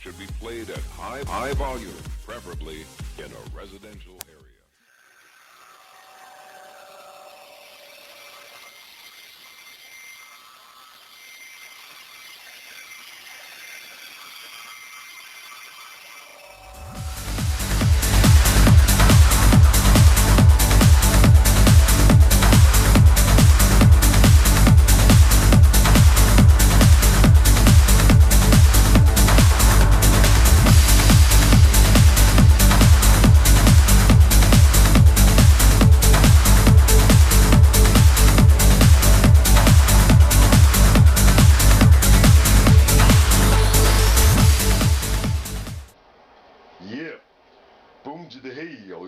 should be played at high volume, preferably in a residential area.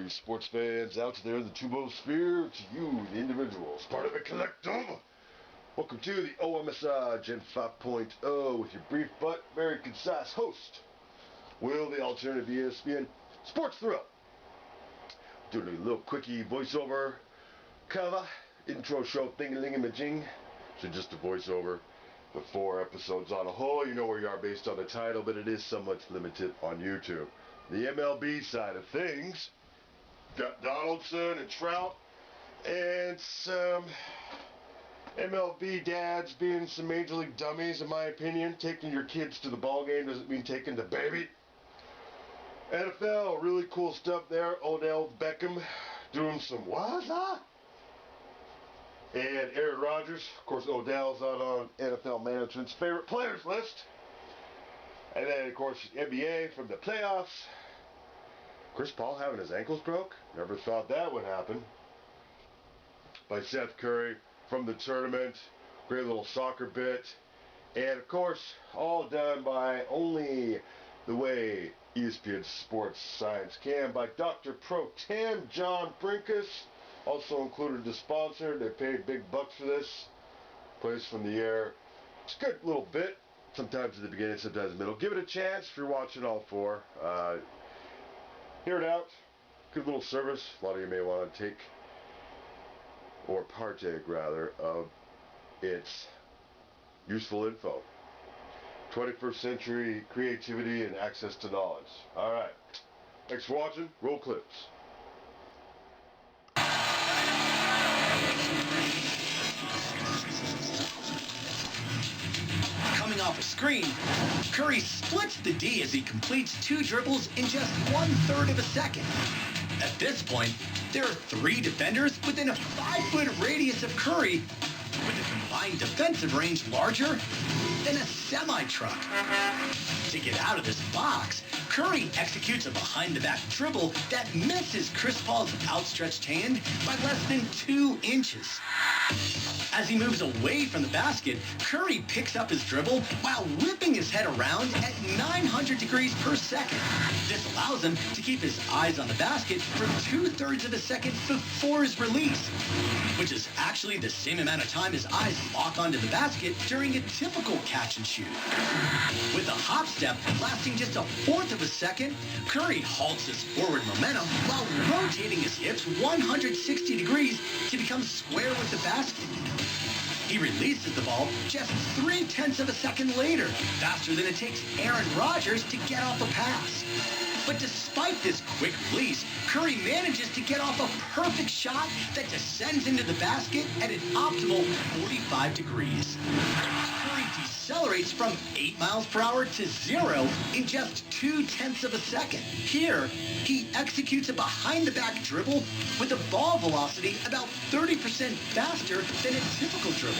Sports fans out there in the tubosphere, to you, the individuals, part of the collective. Welcome to the OMSR Gen 5.0 with your brief but very concise host, Will, the alternative ESPN Sports Thrill. Doing a little quickie voiceover cover, intro show thing-a-ling-a-majing. So just a voiceover with 4 episodes on a whole. You know where you are based on the title, but it is somewhat limited on YouTube. The MLB side of things, got Donaldson and Trout, and some MLB dads being some major league dummies, in my opinion. Taking your kids to the ball game doesn't mean taking the baby. NFL, really cool stuff there. Odell Beckham doing some waza. And Aaron Rodgers, of course, Odell's out on NFL management's favorite players list. And then, of course, NBA from the playoffs. Chris Paul having his ankles broke? Never thought that would happen. By Seth Curry from the tournament. Great little soccer bit. And of course, all done by only the way ESPN Sports Science can, by Dr. Pro Tam John Brinkus. Also included the sponsor. They paid big bucks for this. Plays from the air. It's a good little bit. Sometimes at the beginning, sometimes in the middle. Give it a chance if you're watching all 4. Hear it out. Good little service. A lot of you may want to take or partake, rather, of its useful info. 21st century creativity and access to knowledge. All right. Thanks for watching. Roll clips. Coming off a screen, Curry splits the D as he completes 2 dribbles in just 1/3 of a second. At this point, there are 3 defenders within a 5-foot radius of Curry, with a combined defensive range larger than a semi-truck. To get out of this box, Curry executes a behind-the-back dribble that misses Chris Paul's outstretched hand by less than 2 inches. As he moves away from the basket, Curry picks up his dribble while whipping his head around at 900 degrees per second. This allows him to keep his eyes on the basket for 2/3 of a second before his release, which is actually the same amount of time his eyes lock onto the basket during a typical catch and shoot. With a hop step lasting just 1/4 of a second, Curry halts his forward momentum while rotating his hips 160 degrees to become square with the basket. He releases the ball just 0.3 of a second later, faster than it takes Aaron Rodgers to get off a pass. But despite this quick release, Curry manages to get off a perfect shot that descends into the basket at an optimal 45 degrees. Curry decelerates from 8 miles per hour to 0 in just 0.2 of a second. Here, he executes a behind-the-back dribble with a ball velocity about 30% faster than a typical dribble.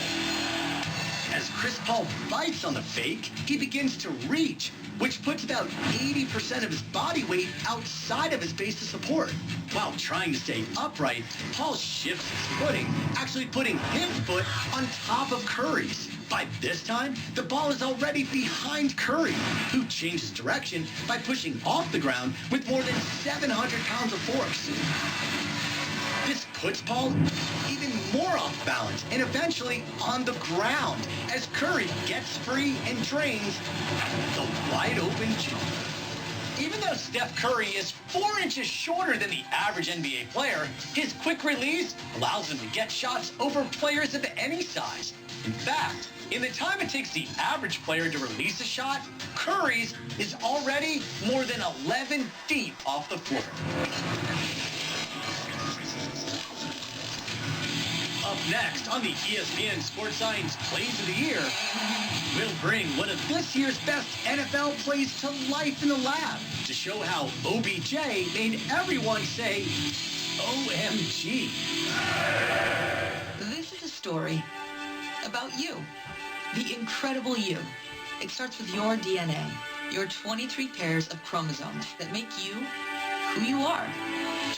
As Chris Paul bites on the fake, he begins to reach, which puts about 80% of his body weight outside of his base of support. While trying to stay upright, Paul shifts his footing, actually putting his foot on top of Curry's. By this time, the ball is already behind Curry, who changes direction by pushing off the ground with more than 700 pounds of force. This puts Paul even more off balance and eventually on the ground as Curry gets free and drains the wide open jumper. Even though Steph Curry is 4 inches shorter than the average NBA player, his quick release allows him to get shots over players of any size. In fact, in the time it takes the average player to release a shot, Curry's is already more than 11 feet off the floor. Up next on the ESPN Sports Science Plays of the Year, we'll bring one of this year's best NFL plays to life in the lab to show how OBJ made everyone say, OMG. This is a story about you, the incredible you. It starts with your DNA, your 23 pairs of chromosomes that make you who you are.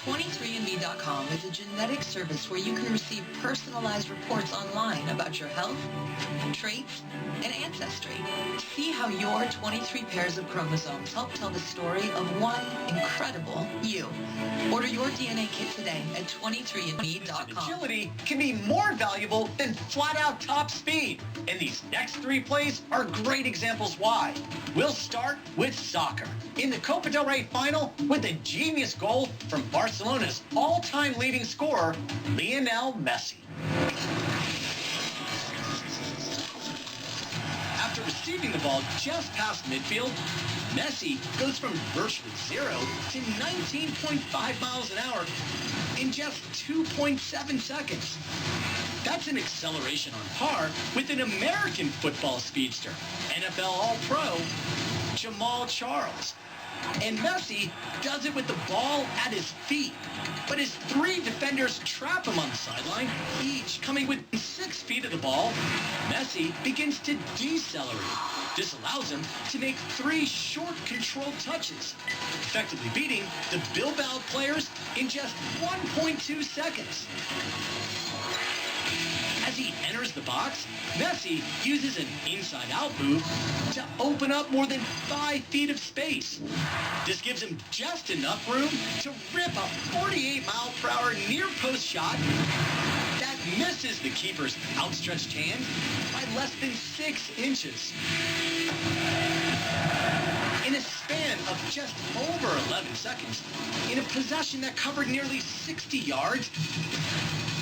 23andme.com is a genetic service where you can receive personalized reports online about your health, traits, and ancestry. See how your 23 pairs of chromosomes help tell the story of one incredible you. Order your DNA kit today at 23andme.com. Agility can be more valuable than flat-out top speed. And these next three plays are great examples why. We'll start with soccer. In the Copa del Rey final with a genius goal from Barcelona's all-time leading scorer, Lionel Messi. After receiving the ball just past midfield, Messi goes from virtually 0 to 19.5 miles an hour in just 2.7 seconds. That's an acceleration on par with an American football speedster, NFL All-Pro, Jamal Charles. And Messi does it with the ball at his feet. But his three defenders trap him on the sideline, each coming within 6 feet of the ball. Messi begins to decelerate. This allows him to make 3 short controlled touches, effectively beating the Bilbao players in just 1.2 seconds. As he enters the box, Messi uses an inside-out move to open up more than 5 feet of space. This gives him just enough room to rip a 48-mile-per-hour near-post shot that misses the keeper's outstretched hand by less than 6 inches. In a span of just over 11 seconds, in a possession that covered nearly 60 yards,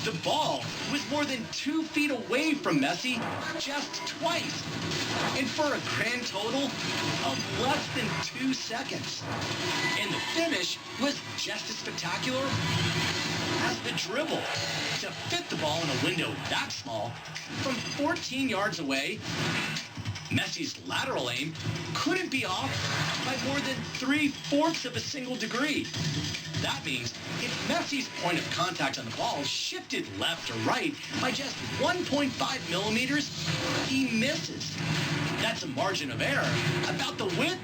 the ball was more than 2 feet away from Messi just twice, and for a grand total of less than 2 seconds. And the finish was just as spectacular as the dribble. To fit the ball in a window that small, from 14 yards away, Messi's lateral aim couldn't be off by more than 3/4 of a single degree. That means if Messi's point of contact on the ball shifted left or right by just 1.5 millimeters, he misses. That's a margin of error about the width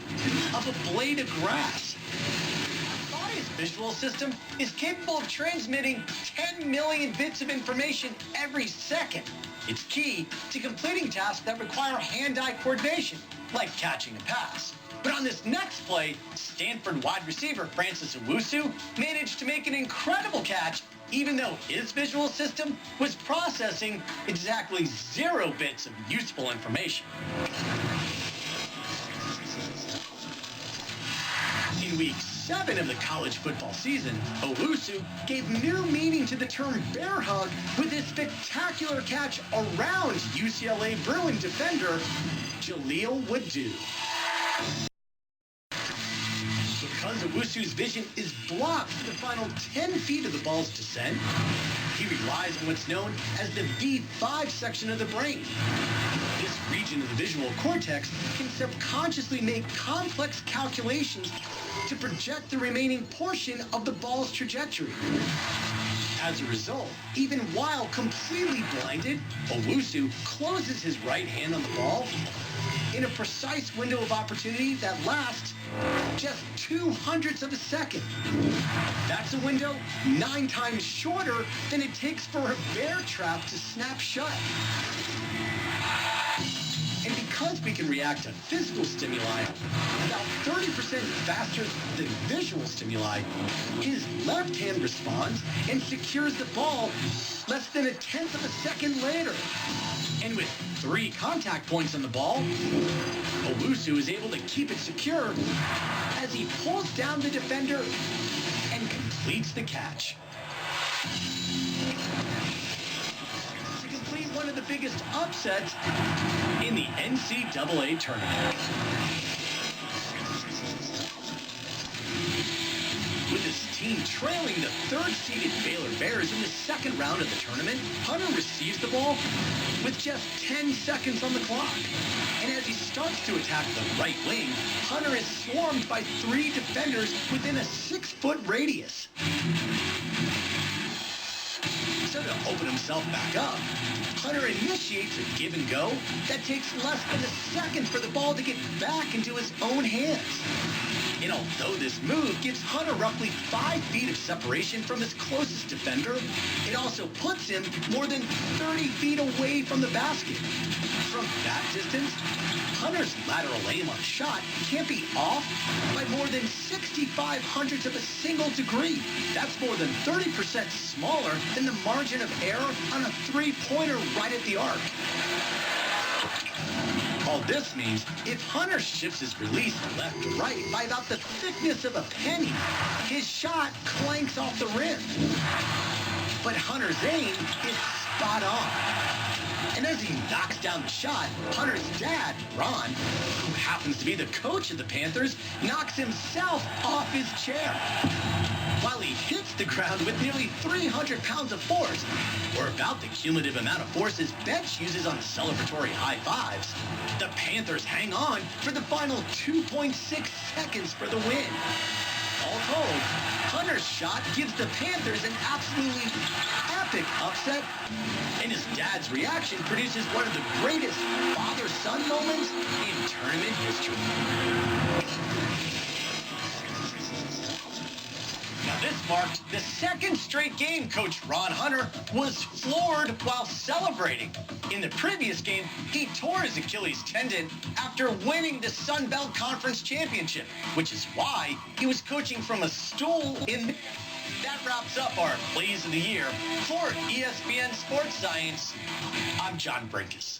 of a blade of grass. Our body's visual system is capable of transmitting 10 million bits of information every second. It's key to completing tasks that require hand-eye coordination, like catching a pass. But on this next play, Stanford wide receiver Francis Owusu managed to make an incredible catch, even though his visual system was processing exactly 0 bits of useful information. In week 7 of the college football season, Owusu gave new meaning to the term bear hug with his spectacular catch around UCLA Bruin defender Jaleel Woodoo. Because Owusu's vision is blocked for the final 10 feet of the ball's descent, he relies on what's known as the V5 section of the brain. This region of the visual cortex can subconsciously make complex calculations to project the remaining portion of the ball's trajectory. As a result, even while completely blinded, Owusu closes his right hand on the ball in a precise window of opportunity that lasts just 0.02 of a second. That's a window 9 times shorter than it takes for a bear trap to snap shut. And because we can react to physical stimuli about 30% faster than visual stimuli, his left hand responds and secures the ball less than 1/10 of a second later. And with 3 contact points on the ball, Owusu is able to keep it secure as he pulls down the defender and completes the catch. To complete one of the biggest upsets in the NCAA tournament. With his team trailing the third-seeded Baylor Bears in the second round of the tournament, Hunter receives the ball with just 10 seconds on the clock. And as he starts to attack the right wing, Hunter is swarmed by 3 defenders within a 6-foot radius. So to open himself back up, Hunter initiates a give and go that takes less than a second for the ball to get back into his own hands. And although this move gives Hunter roughly 5 feet of separation from his closest defender, it also puts him more than 30 feet away from the basket. From that distance, Hunter's lateral aim on shot can't be off by more than 65 hundredths of a single degree. That's more than 30% smaller than the margin of error on a three-pointer right at the arc. All this means if Hunter shifts his release left to right by about the thickness of a penny, his shot clanks off the rim. But Hunter's aim is spot on. And as he knocks down the shot, Hunter's dad, Ron, who happens to be the coach of the Panthers, knocks himself off his chair. While he hits the ground with nearly 300 pounds of force, or about the cumulative amount of force his bench uses on celebratory high fives, the Panthers hang on for the final 2.6 seconds for the win. All told, Hunter's shot gives the Panthers an absolutely epic upset, and his dad's reaction produces one of the greatest father-son moments in tournament history. Now this marked the second straight game Coach Ron Hunter was floored while celebrating. In the previous game, he tore his Achilles tendon after winning the Sun Belt Conference Championship, which is why he was coaching from a stool in... That wraps up our Plays of the Year. For ESPN Sports Science, I'm John Brinkus.